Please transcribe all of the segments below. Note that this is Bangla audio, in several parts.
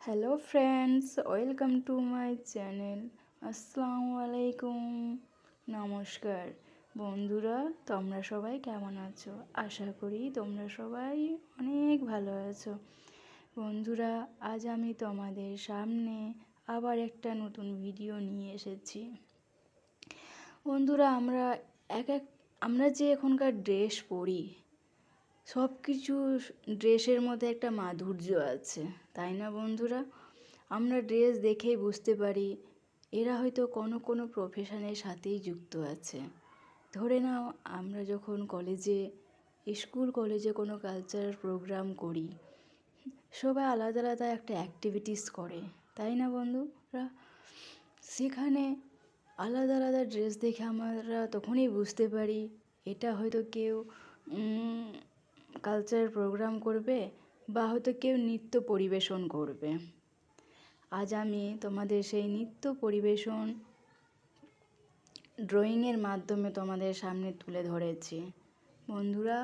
Hello friends, welcome to my channel. আসসালামু আলাইকুম, নমস্কার বন্ধুরা। তোমরা সবাই কেমন আছো? আশা করি তোমরা সবাই অনেক ভালো আছো। বন্ধুরা, আজ আমি তোমাদের সামনে আবার একটা নতুন ভিডিও নিয়ে এসেছি। বন্ধুরা, আমরা যে এখনকার ড্রেস পরি, সব কিছু ড্রেসের মধ্যে একটা মাধুর্য আছে, তাই না বন্ধুরা? আমরা ড্রেস দেখেই বুঝতে পারি এরা হয়তো কোনো প্রফেশনের সাথেই যুক্ত আছে। ধরে নাও, আমরা যখন স্কুল কলেজে কোনো কালচারাল প্রোগ্রাম করি, সবাই আলাদা আলাদা একটা অ্যাক্টিভিটিস করে, তাই না বন্ধুরা? সেখানে আলাদা আলাদা ড্রেস দেখে আমরা তখনই বুঝতে পারি এটা হয়তো কেউ কালচারাল প্রোগ্রাম করবে বা হয়তো কেউ নৃত্য পরিবেশন করবে। আজ আমি তোমাদের সেই নৃত্য পরিবেশন ড্রয়িংয়ের মাধ্যমে তোমাদের সামনে তুলে ধরেছি। বন্ধুরা,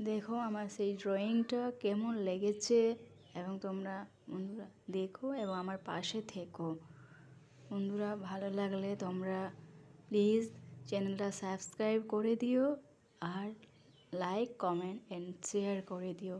দেখো আমার সেই ড্রয়িংটা কেমন লেগেছে, এবং তোমরা বন্ধুরা দেখো এবং আমার পাশে থেকো। বন্ধুরা, ভালো লাগলে তোমরা প্লিজ চ্যানেলটা সাবস্ক্রাইব করে দিও, আর লাইক, কমেন্ট অ্যান্ড শেয়ার করে দিও।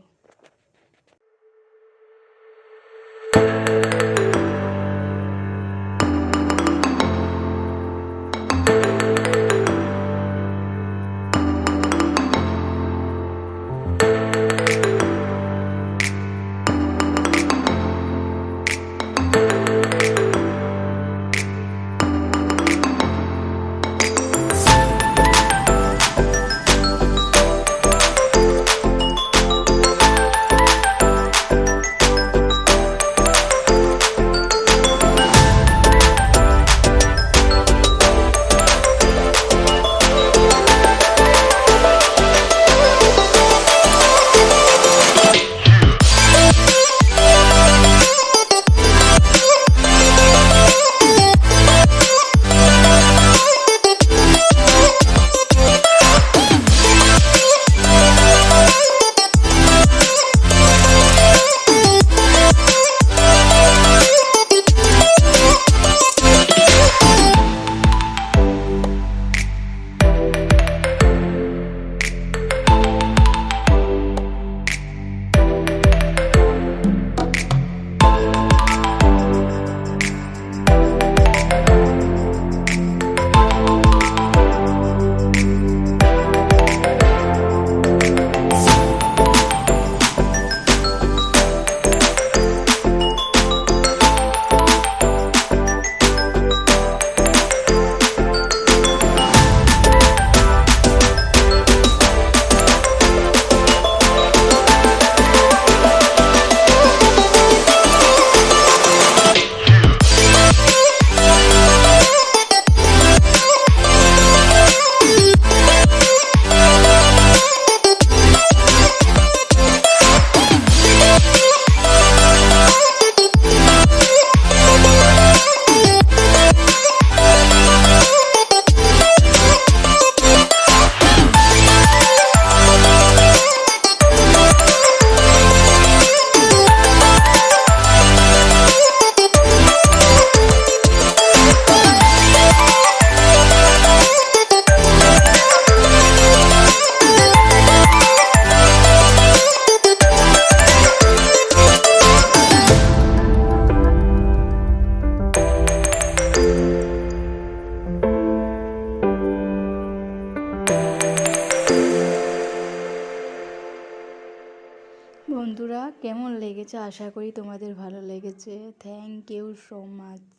বন্ধুরা, কেমন লেগেছে? আশা করি তোমাদের ভালো লেগেছে। Thank you so much.